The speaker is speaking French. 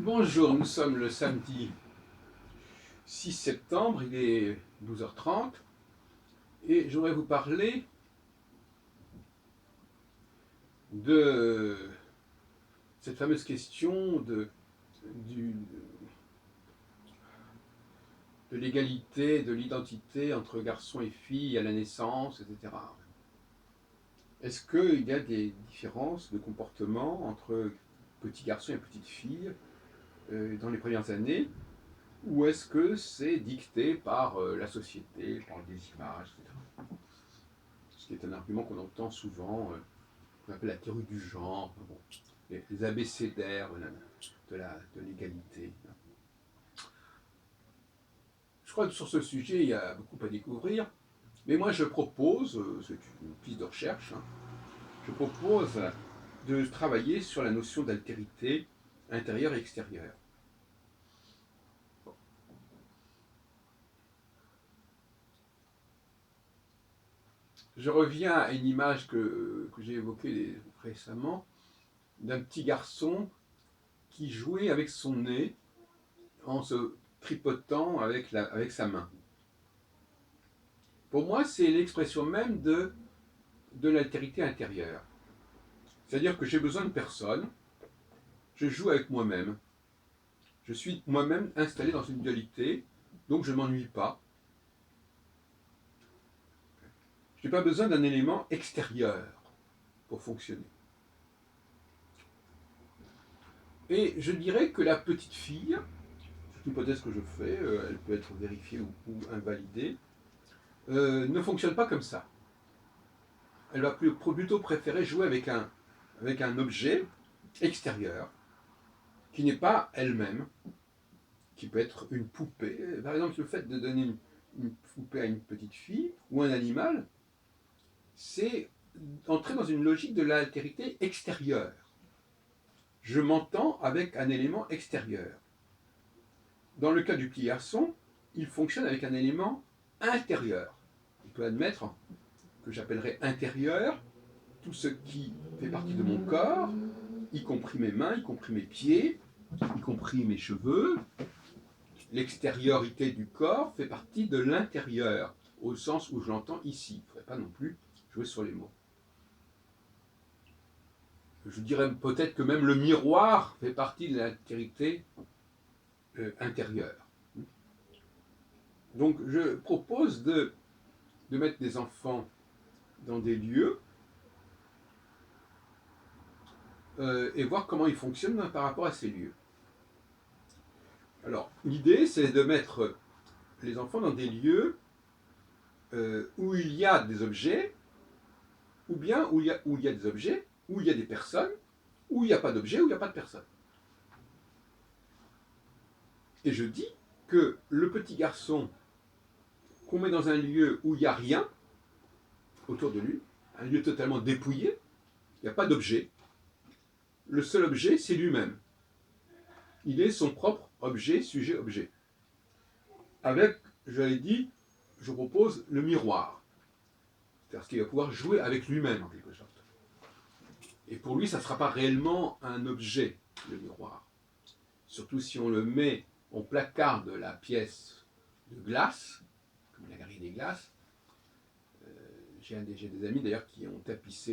Bonjour, nous sommes le samedi 6 septembre, il est 12h30 et j'aimerais vous parler de cette fameuse question de l'égalité, de l'identité entre garçons et filles à la naissance, etc. Est-ce qu'il y a des différences de comportement entre petits garçons et petites filles dans les premières années? Ou est-ce que c'est dicté par la société, par des images, etc. Ce qui est un argument qu'on entend souvent, qu'on appelle la théorie du genre, bon, les abécédaires de l'égalité. Je crois que sur ce sujet, il y a beaucoup à découvrir, mais moi je propose, c'est une piste de recherche, je propose de travailler sur la notion d'altérité intérieure et extérieure. Je reviens à une image que j'ai évoquée récemment, d'un petit garçon qui jouait avec son nez en se tripotant avec sa main. Pour moi, c'est l'expression même de l'altérité intérieure. C'est-à-dire que j'ai besoin de personne, je joue avec moi-même, je suis moi-même installé dans une dualité, donc je ne m'ennuie pas. Je n'ai pas besoin d'un élément extérieur pour fonctionner. Et je dirais que la petite fille, c'est une hypothèse que je fais, elle peut être vérifiée ou invalidée, ne fonctionne pas comme ça. Elle va plutôt préférer jouer avec un objet extérieur qui n'est pas elle-même, qui peut être une poupée. Par exemple, le fait de donner une poupée à une petite fille ou un animal, c'est entrer dans une logique de l'altérité extérieure. Je m'entends avec un élément extérieur. Dans le cas du petit garçon, il fonctionne avec un élément intérieur. On peut admettre que j'appellerais intérieur tout ce qui fait partie de mon corps, y compris mes mains, y compris mes pieds, y compris mes cheveux. L'extériorité du corps fait partie de l'intérieur, au sens où je l'entends ici. Il ne faudrait pas non plus jouer sur les mots. Je dirais peut-être que même le miroir fait partie de l'altérité intérieure. Donc je propose de mettre des enfants dans des lieux et voir comment ils fonctionnent par rapport à ces lieux. Alors, l'idée, c'est de mettre les enfants dans des lieux où il y a des objets, ou bien où il y a des objets, où il y a des personnes, où il n'y a pas d'objets, où il n'y a pas de personnes. Et je dis que le petit garçon qu'on met dans un lieu où il n'y a rien autour de lui, un lieu totalement dépouillé, il n'y a pas d'objet, le seul objet, c'est lui-même. Il est son propre objet, sujet, objet. Avec, je l'ai dit, je propose le miroir. C'est-à-dire qu'il va pouvoir jouer avec lui-même, en quelque sorte. Et pour lui, ça ne sera pas réellement un objet, le miroir. Surtout si on le met, on placarde la pièce de glace, comme la galerie des glaces. J'ai des amis d'ailleurs qui ont tapissé